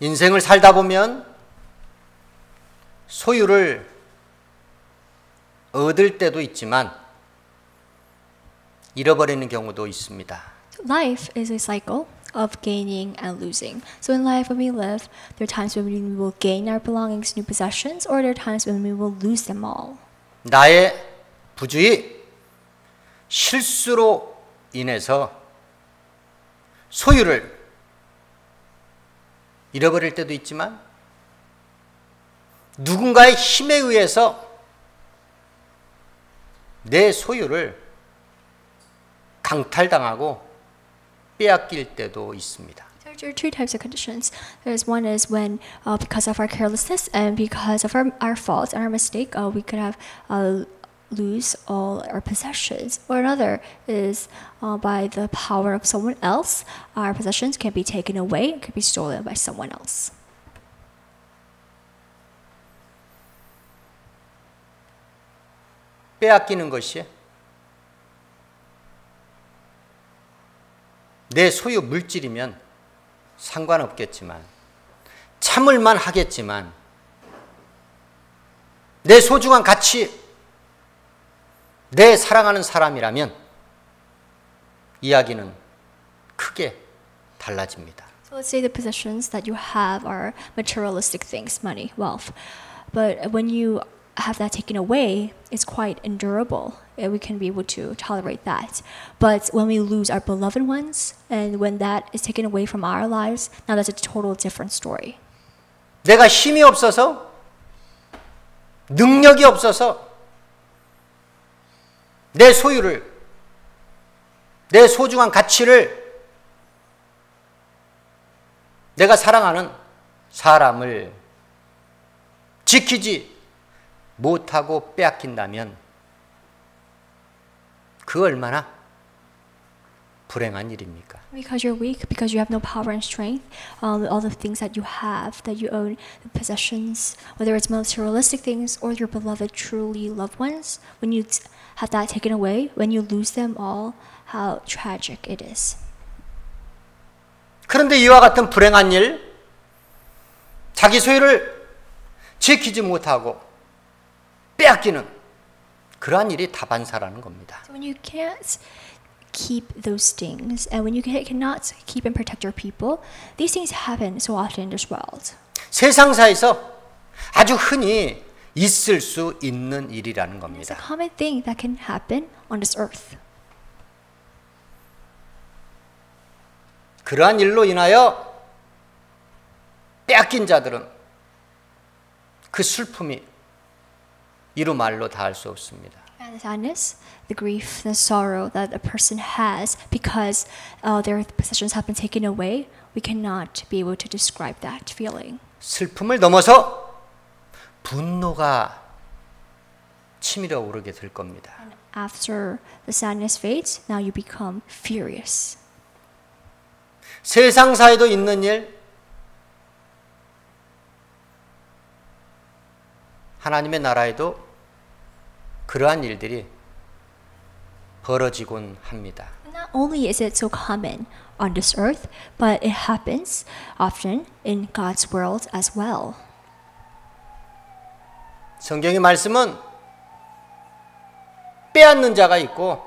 인생을 살다 보면 소유를 얻을 때도 있지만 잃어버리는 경우도 있습니다. Life is a cycle of gaining and losing. So in life, when we live, there are times when we will gain our belongings, new possessions, or there are times when we will lose them all. 나의 부주의, 실수로 인해서 소유를 잃어버릴 때도 있지만 누군가의 힘에 의해서 내 소유를 강탈당하고 빼앗길 때도 있습니다. There are two types of conditions. There's one is when because of our carelessness and because of our fault and our mistake, we could have lose all our possessions. Or another is by the power of someone else, our possessions can be taken away and can be stolen by someone else. 빼앗기는 것이 내 소유 물질이면 상관없겠지만 참을만 하겠지만 내 소중한 가치, 내 사랑하는 사람이라면 이야기는 크게 달라집니다. So let's say the possessions that you have are materialistic things, money, wealth. But when you have that taken away, it's quite endurable. We can be able to tolerate that. But when we lose our beloved ones, and when that is taken away from our lives, now that's a total different story. 내가 힘이 없어서, 능력이 없어서 내 소유를, 내 소중한 가치를 내가 사랑하는 사람을 지키지 못하고 빼앗긴다면 그 얼마나 불행한 일입니까? Because you're weak, because you have no power and strength, all the things that you have, that you own, the possessions, whether it's materialistic things or your beloved, truly loved ones, when you have that taken away, when you lose them all, how tragic it is. 그런데 이와 같은 불행한 일, 자기 소유를 지키지 못하고 빼앗기는 그러한 일이 다반사라는 겁니다. So when you can't keep those things, and when you cannot keep and protect your people, these things happen so often in this world. 세상사에서 아주 흔히 있을 수 있는 일이라는 It's 겁니다. a common thing that can happen on this earth. 그러한 일로 인하여 빼앗긴 자들은 그 슬픔이 이루 말로 닿을 수 없습니다. And the sadness, the grief, the sorrow that a person has because their possessions have been taken away, we cannot be able to describe that feeling. 슬픔을 넘어서 분노가 치밀어 오르게 될 겁니다. And after the sadness fades, now you become furious. 세상사에도 있는 일, 하나님의 나라에도 그러한 일들이 벌어지곤 합니다. Not only is it so common on this earth, but it happens often in God's world as well. 성경의 말씀은 빼앗는 자가 있고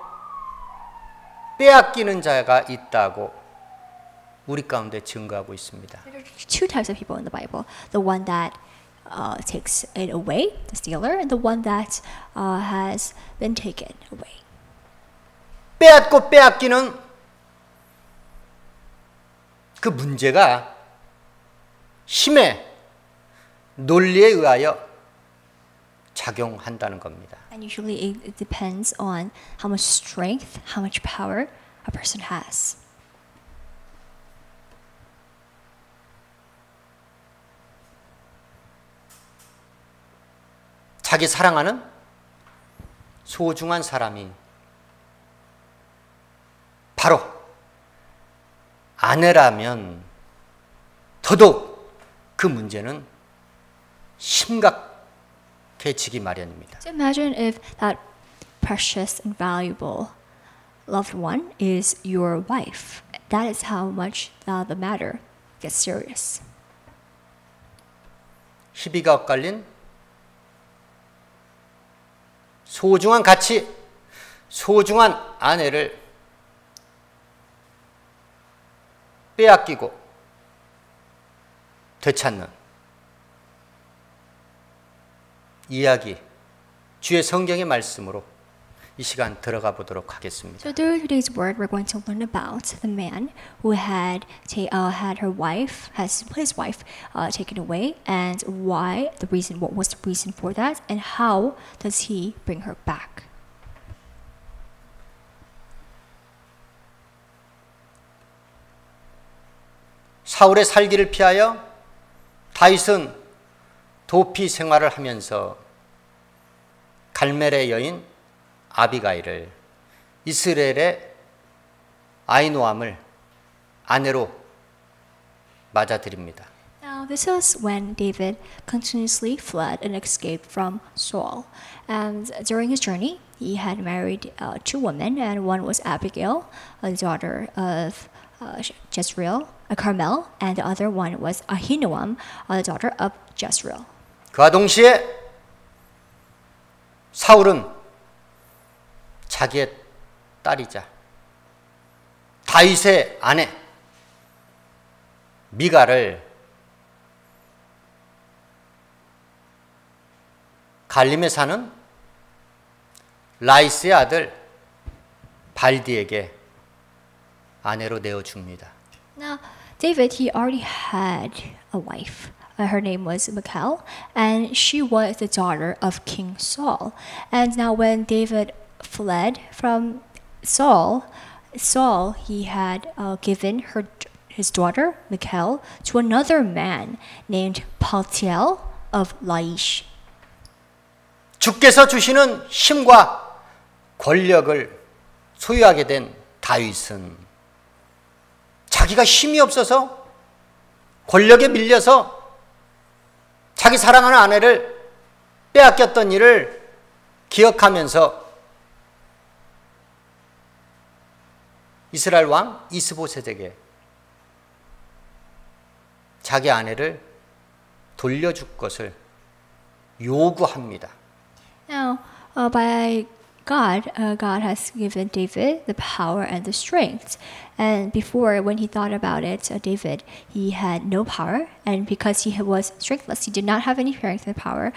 빼앗기는 자가 있다고 우리 가운데 증거하고 있습니다. There are two types of people in the Bible. The one that takes it away, the stealer, and the one that has been taken away. 빼앗고 빼앗기는 그 문제가 힘의 논리에 의하여 작용한다는 겁니다. And usually it depends on how much strength, how much power a person has. 자기 사랑하는 소중한 사람이 바로 아내라면 더더욱 그 문제는 심각해지기 마련입니다. So imagine if that precious and valuable loved one is your wife. That is how much the matter gets serious. 희비가 엇갈린 소중한 가치, 소중한 아내를 빼앗기고 되찾는 이야기, 주의 성경의 말씀으로 이 시간 들어가 보도록 하겠습니다. So through today's word, we're going to learn about the man who had her wife, has his wife taken away, and why the reason, what was the reason for that, and how does he bring her back? 사울의 살기를 피하여 다윗은 도피 생활을 하면서 갈멜의 여인 아비가일을, 이스라엘의 아히노암을 아내로 맞아들입니다. Now, this was when David continuously fled and escaped from Saul. And during his journey, he had married two women, and one was Abigail, a daughter of Jezreel, Carmel, and the other one was Ahinoam, the daughter of Jezreel. 그와 동시에 사울은 자기의 딸이자 다윗의 아내 미가를 갈림에 사는 라이스의 아들 발디에게 아내로 내어줍니다. Now, David, he already had a wife. Her name was Michal, and she was the daughter of King Saul. And now when David fled from Saul, he had given his daughter Michal to another man named Paltiel of Laish. 주께서 주시는 힘과 권력을 소유하게 된 다윗은 자기가 힘이 없어서 권력에 밀려서 자기 사랑하는 아내를 빼앗겼던 일을 기억하면서 이스라엘 왕 이스보셋에게 자기 아내를 돌려줄 것을 요구합니다. Now, by God has given David the power and the strength. And before, when he thought about it, David, he had no power, and because he was strengthless, he did not have any strength and power.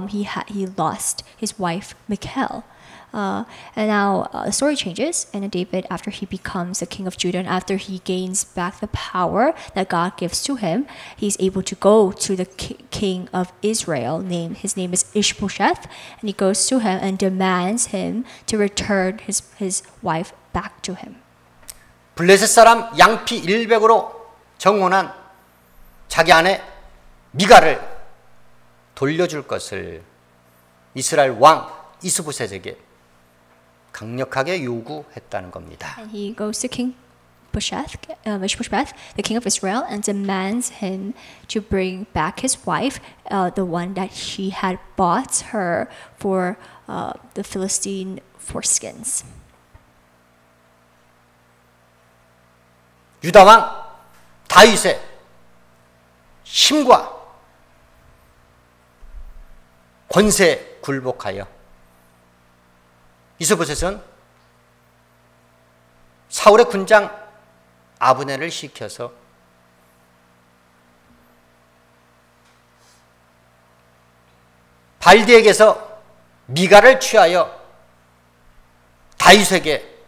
He lost his wife Michal. And now the story changes, and David, after he becomes the king of Judah, and after he gains back the power that God gives to him, he's able to go to the king of Israel. His name is Ishbosheth, and he goes to him and demands him to return his wife back to him. 블레셋 사람 양피 100으로 정혼한 자기 아내 미가를 돌려줄 것을 이스라엘 왕 이스보셋에게 강력하게 요구했다는 겁니다. And he goes to King Ishbosheth, the king of Israel, and demands him to bring back his wife, the one that he had bought her for the Philistine foreskins. 유다 왕 다윗의 힘과 권세에 굴복하여 이스보셋은 사울의 군장 아브넬을 시켜서 발디에게서 미가를 취하여 다윗에게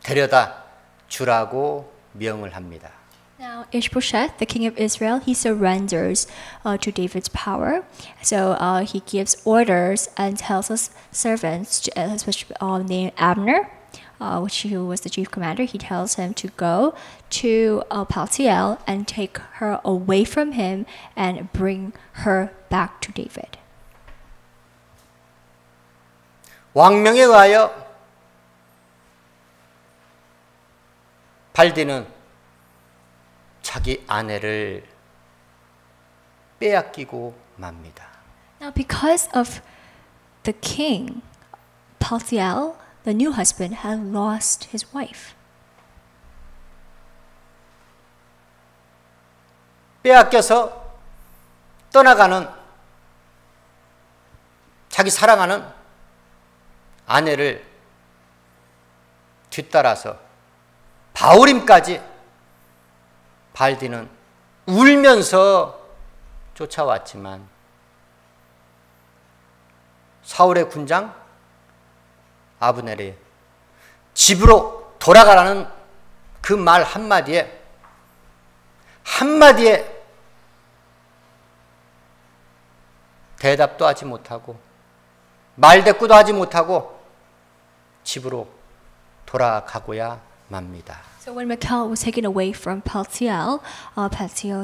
데려다 주라고 명을 합니다. Now, Ishbosheth, the king of Israel, he surrenders to David's power. So he gives orders and tells his servants, named Abner, who was the chief commander, he tells him to go to Paltiel and take her away from him and bring her back to David. 왕명에 의하여 발디는 자기 아내를 빼앗기고 맙니다. Now, because of the king, Paltiel, the new husband, had lost his wife. 빼앗겨서 떠나가는 자기 사랑하는 아내를 뒤따라서 바울임까지 발디는 울면서 쫓아왔지만 사울의 군장 아브넬이 집으로 돌아가라는 그 말 한마디에 대답도 하지 못하고 말대꾸도 하지 못하고 집으로 돌아가고야 맙니다. So when Michal was taken away from Paltiel,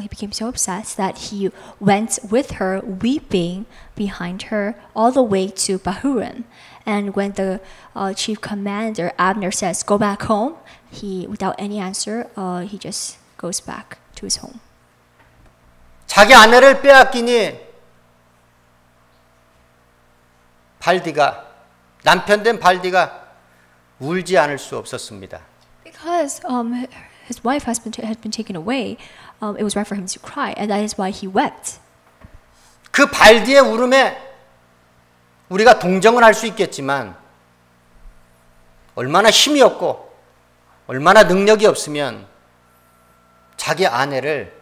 he became so upset that he went with her, weeping behind her, all the way to Bahurim. And when the chief commander Abner says, "Go back home," he, without any answer, he just goes back to his home. 자기 아내를 빼앗기니 발디가 남편 된 발디가 울지 않을 수 없었습니다. Because his wife had been taken away, it was right for him to cry, and that is why he wept. 그 발디의 울음에 우리가 동정을 할 수 있겠지만 얼마나 힘이 없고 얼마나 능력이 없으면 자기 아내를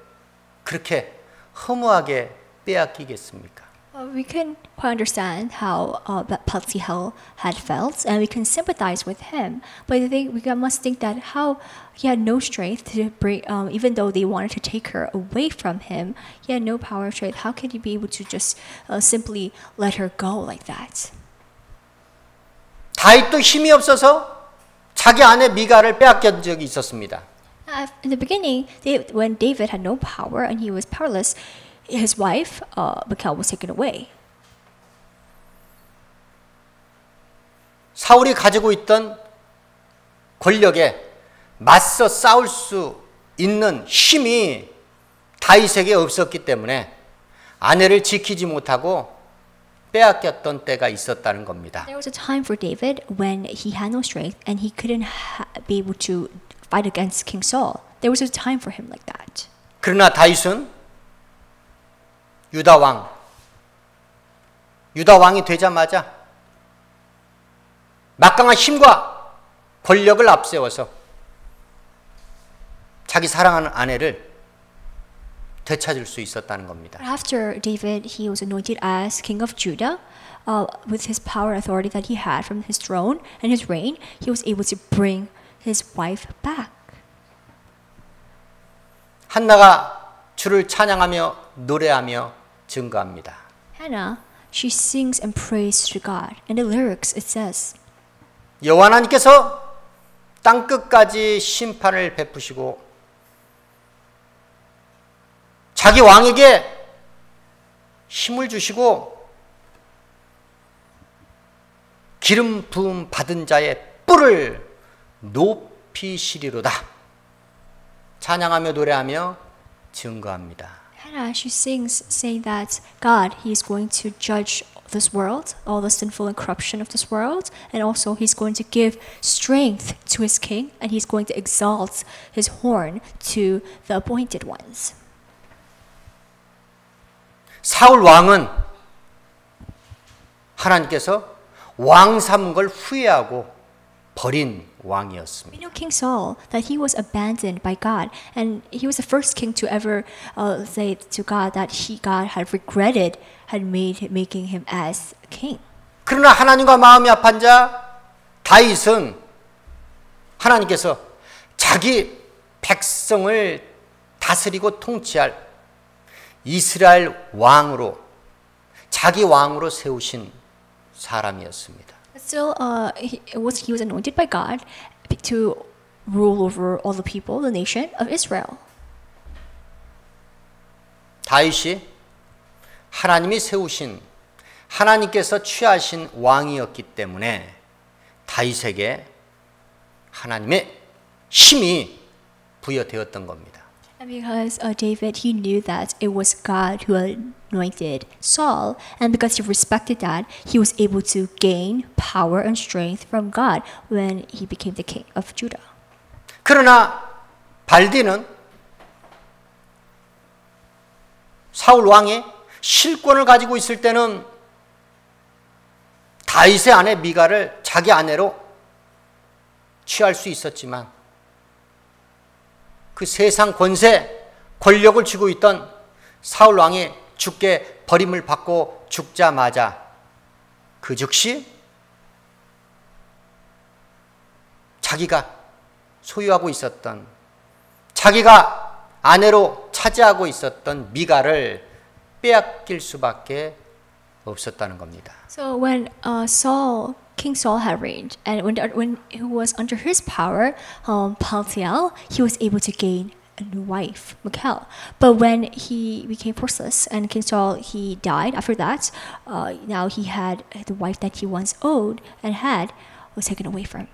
그렇게 허무하게 빼앗기겠습니까? We can quite understand how Paltiel had felt, and we can sympathize with him. But I think we must think that how he had no strength to bring, even though they wanted to take her away from him, he had no power or strength. How could he be able to just simply let her go like that? 다윗도 힘이 없어서 자기 아내 미갈을 빼앗긴 적이 있었습니다. In the beginning, when David had no power and he was powerless, his wife, Michal, was taken away. 사울이 가지고 있던 권력에 맞서 싸울 수 있는 힘이 다윗에게 없었기 때문에 아내를 지키지 못하고 빼앗겼던 때가 있었다는 겁니다. There was a time for David when he had no strength and he couldn't be able to fight against King Saul. There was a time for him like that. 그러나 다윗은 유다 왕이 되자마자 막강한 힘과 권력을 앞세워서 자기 사랑하는 아내를 되찾을 수 있었다는 겁니다. After David, he was anointed as king of Judah. With his power and authority that he had from his throne and his reign, he was able to bring his wife back. 한나가 주를 찬양하며 노래하며 증거합니다. Hannah, she sings and prays to God. In the lyrics, it says, 여호와 하나님께서 땅 끝까지 심판을 베푸시고 자기 왕에게 힘을 주시고 기름 부음 받은 자의 뿔을 높이시리로다. 찬양하며 노래하며 증거합니다. Hannah, she sings saying that God, He is going to judge this world, all the sinful and corruption of this world, and also He's going to give strength to His king, and He's going to exalt His horn to the appointed ones. 사울 왕은 하나님께서 왕 삼은 걸 후회하고 버린 왕이었습니다. We know King Saul that he was abandoned by God, and he was the first king to ever say to God that God had regretted making him as king. 그러나 하나님과 마음이 합한 자 다윗은 하나님께서 자기 백성을 다스리고 통치할 이스라엘 왕으로 자기 왕으로 세우신 사람이었습니다. But still, he was anointed by God to rule over all the people, the nation of Israel. 다윗이 하나님이 세우신 하나님께서 취하신 왕이었기 때문에 다윗에게 하나님의 힘이 부여되었던 겁니다. And because David, he knew that it was God who anointed Saul, and because he respected that, he was able to gain power and strength from God when he became the king of Judah. 그러나 발디는 사울 왕이 실권을 가지고 있을 때는 다윗의 아내 미갈을 자기 아내로 취할 수 있었지만 그 세상 권세, 권력을 쥐고 있던 사울 왕이 죽게 버림을 받고 죽자마자 그 즉시 자기가 소유하고 있었던, 자기가 아내로 차지하고 있었던 미갈을 빼앗길 수밖에 없었다는 겁니다. So when King Saul had reigned, and when he was under his power, Paltiel, he was able to gain a new wife, Michal. But when he became forceless and King Saul, he died after that, now he had the wife that he once owed and had was taken away from him.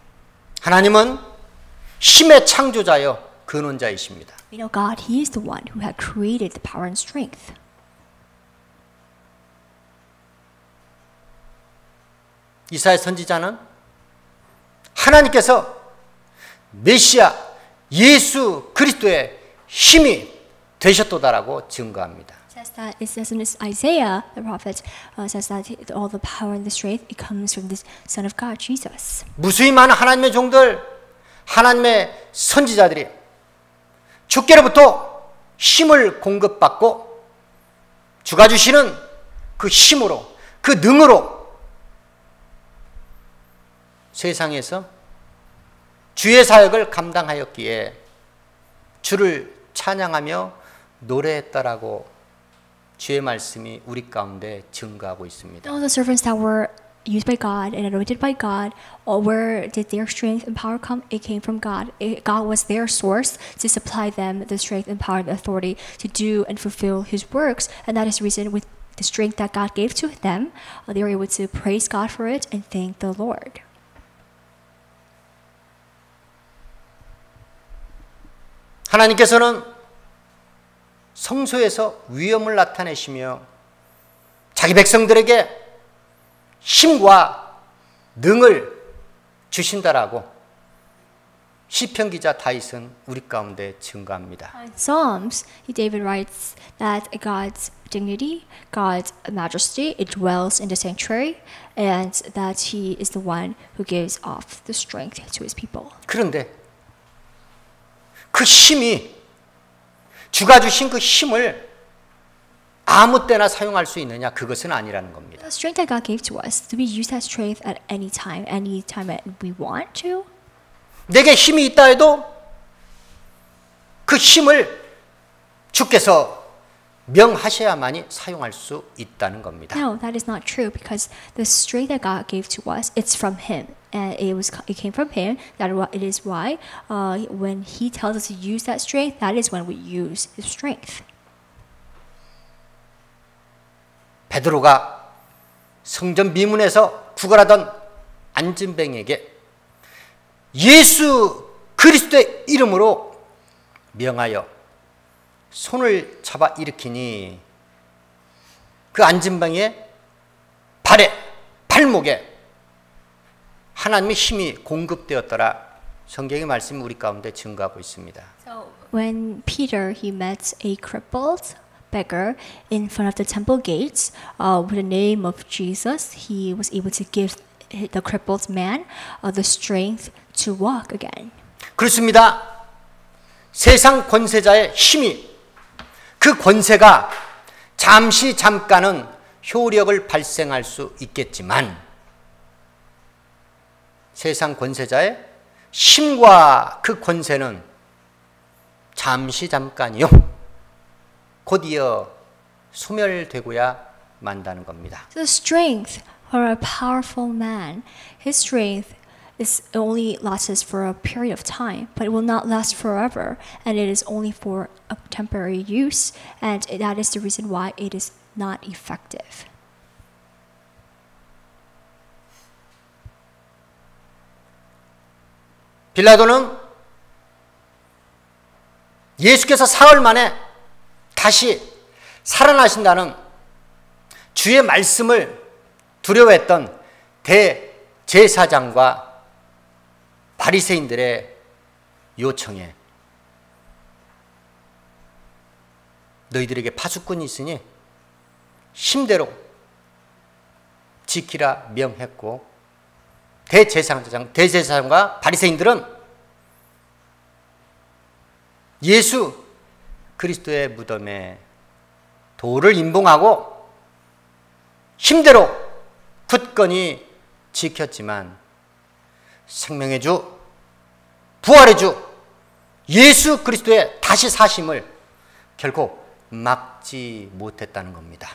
하나님은 힘의 창조자여 근원자이십니다. We know God, He is the one who had created the power and strength. 이사야 선지자는 하나님께서 메시아 예수 그리스도의 힘이 되셨도다라고 증거합니다. It says in Isaiah, the prophet says that all the power and the strength it comes from the Son of God, Jesus. 무수히 많은 하나님의 종들, 하나님의 선지자들이 주께로부터 힘을 공급받고 주가 주시는 그 힘으로, 그 능으로 세상에서 주의 사역을 감당하였기에 주를 찬양하며 노래했다라고 주의 말씀이 우리 가운데 증거하고 있습니다. All the servants that were used by God and anointed by God, where did their strength and power come? It came from God. God was their source to supply them the strength and power and authority to do and fulfill His works, and that is the reason with the strength that God gave to them, they were able to praise God for it and thank the Lord. 하나님께서는 성소에서 위엄을 나타내시며 자기 백성들에게 힘과 능을 주신다라고 시편 기자 다윗은 우리 가운데 증거합니다. In Psalms, David writes that God's dignity, God's majesty, it dwells in the sanctuary, and that He is the one who gives off the strength to His people. 그런데 그 힘이 주가 주신 그 힘을 아무 때나 사용할 수 있느냐? 그것은 아니라는 겁니다. The strength that God gave to us, do we use that strength at any time that we want to? 내게 힘이 있다 해도 그 힘을 주께서 명하셔야만이 사용할 수 있다는 겁니다. No, that is not true because the strength that God gave to us, it's from Him. And it came from Him. It is why when He tells us to use that strength, that is when we use His strength. 베드로가 성전 미문에서 구걸하던 안진뱅에게 예수 그리스도의 이름으로 명하여 손을 잡아 일으키니 그 안진뱅의 발에 발목에 하나님의 힘이 공급되었더라. 성경의 말씀이 우리 가운데 증거하고 있습니다. So when Peter he met a crippled beggar in front of the temple gates, with the name of Jesus, he was able to give the crippled man the strength to walk again. 그렇습니다. 세상 권세자의 힘이 그 권세가 잠깐은 효력을 발생할 수 있겠지만 세상 권세자의 힘과 그 권세는 잠깐이요. 곧이어 소멸되고야 만다는 겁니다. The strength for a powerful man, his strength is only lasts for a period of time, but it will not last forever, and it is only for a temporary use, and that is the reason why it is not effective. 빌라도는 예수께서 사흘 만에 다시 살아나신다는 주의 말씀을 두려워했던 대제사장과 바리새인들의 요청에 너희들에게 파수꾼이 있으니 힘대로 지키라 명했고 대제사장과 바리새인들은 예수 그리스도의 무덤에 돌을 임봉하고 힘대로 굳건히 지켰지만 생명의 주, 부활의 주 예수 그리스도의 다시 사심을 결코 막지 못했다는 겁니다.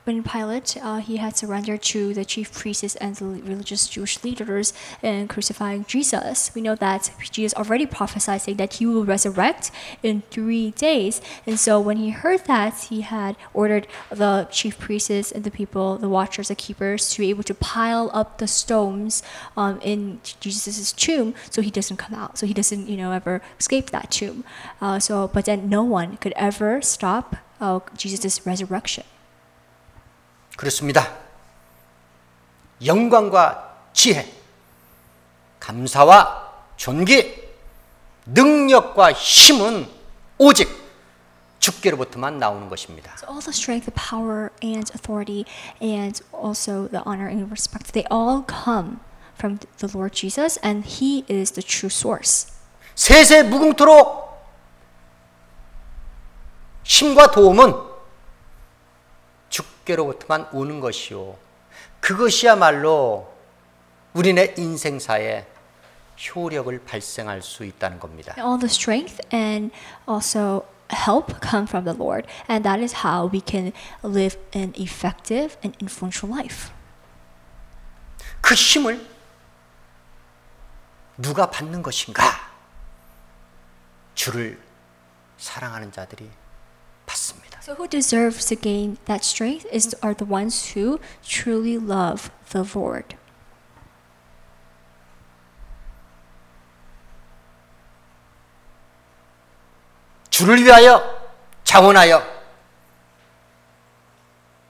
When Pilate he had surrendered to the chief priests and the religious Jewish leaders in crucifying Jesus, we know that Jesus already prophesied saying that he will resurrect in 3 days. And so when he heard that, he had ordered the chief priests and the people, the watchers, the keepers, to be able to pile up the stones in Jesus' tomb, so he doesn't come out, so he doesn't ever escape that tomb. But then no one could ever stop Jesus' resurrection. 그렇습니다. 영광과 지혜, 감사와 존귀, 능력과 힘은 오직 주께로부터만 나오는 것입니다. So all the strength, the power, and authority, and also the honor and respect, they all come from the Lord Jesus, and He is the true source. 세세 무궁토록 힘과 도움은 주께로부터만 오는 것이요. 그것이야말로 우리네 인생사에 효력을 발생할 수 있다는 겁니다. All the strength and also help come from the Lord, and that is how we can live an effective and influential life. 그 힘을 누가 받는 것인가? 주를 사랑하는 자들이 받습니다. So who deserves to gain that strength are the ones who truly love the Lord. 주를 위하여 자원하여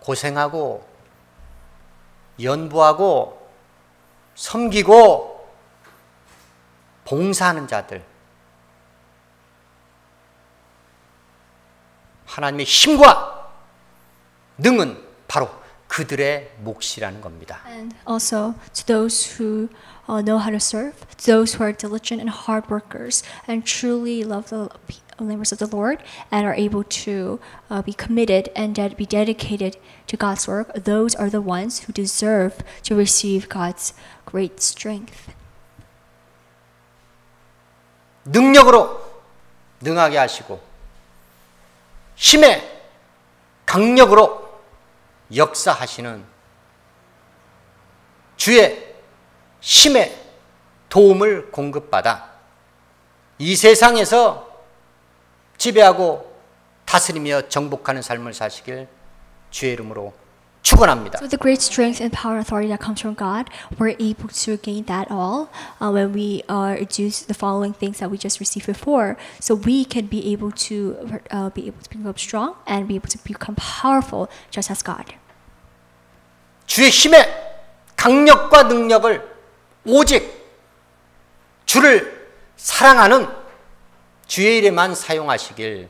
고생하고 연구하고 섬기고 봉사하는 자들, 하나님의 힘과 능은 바로 그들의 몫이라는 겁니다. And also to those who know how to serve, to those who are diligent and hard workers and truly love the members of the Lord and are able to be committed and be dedicated to God's work, those are the ones who deserve to receive God's great strength. 능력으로 능하게 하시고 힘의 강력으로 역사하시는 주의 힘의 도움을 공급받아 이 세상에서 지배하고 다스리며 정복하는 삶을 사시길 주의 이름으로 축원합니다. So the great strength and power and authority that comes from God, we're able to gain that all when we do the following things that we just received before. So we can be able to become strong and be able to become powerful just as God. 주의 힘의 강력과 능력을 오직 주를 사랑하는 주의 이름만 사용하시길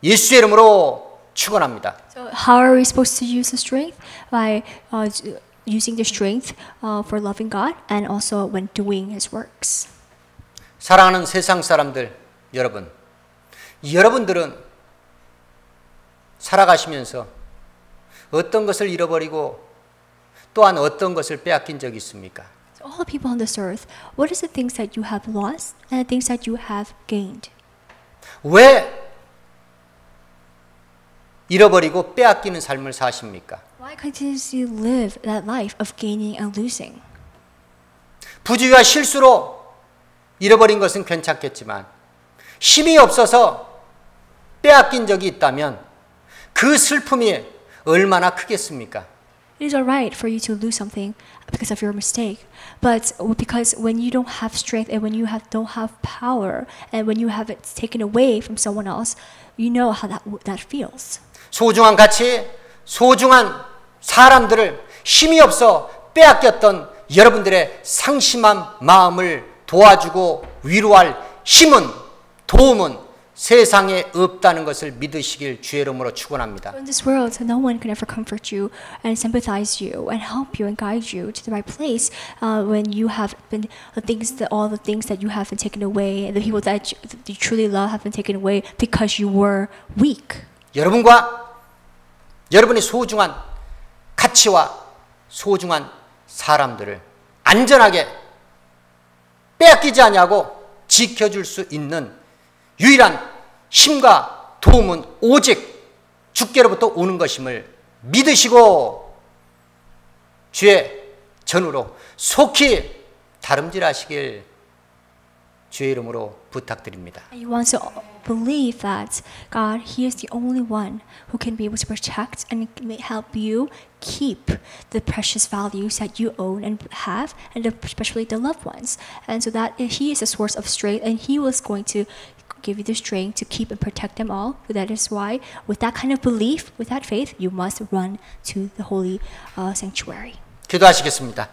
예수의 이름으로 축원합니다. So how are we supposed to use the strength? By using the strength for loving God and also when doing His works. 사랑하는 세상 사람들 여러분, 여러분들은 살아가시면서 어떤 것을 잃어버리고 또한 어떤 것을 빼앗긴 적이 있습니까? So all the people on this earth, what is the things that you have lost and the things that you have gained? 왜 잃어버리고 빼앗기는 삶을 사십니까? Why continuously live that life of gaining and losing? 부주의와 실수로 잃어버린 것은 괜찮겠지만 힘이 없어서 빼앗긴 적이 있다면 그 슬픔이 얼마나 크겠습니까? It is alright for you to lose something because of your mistake, but because when you don't have strength and when you don't have power and when you have it taken away from someone else, you know how that feels. 소중한 가치, 소중한 사람들을 힘이 없어 빼앗겼던 여러분들의 상심한 마음을 도와주고 위로할 힘은, 도움은 세상에 없다는 것을 믿으시길 주의 이름으로 축원합니다. In this world, no one can ever comfort you and sympathize you and help you and guide you to the right place when you have been all the things that you have been taken away and the people that you truly love have been taken away because you were weak. 여러분과 여러분의 소중한 가치와 소중한 사람들을 안전하게 빼앗기지 아니하고 지켜줄 수 있는 유일한 힘과 도움은 오직 주께로부터 오는 것임을 믿으시고 주의 전으로 속히 다름질하시길 주의 이름으로 부탁드립니다. You want to believe that God, He is the only one who can be able to protect and help you keep the precious values that you own and have, and especially the loved ones. And so that He is a source of strength, and He was going to give you the strength to keep and protect them all. So that is why, with that kind of belief, with that faith, you must run to the holy sanctuary. 기도하시겠습니다.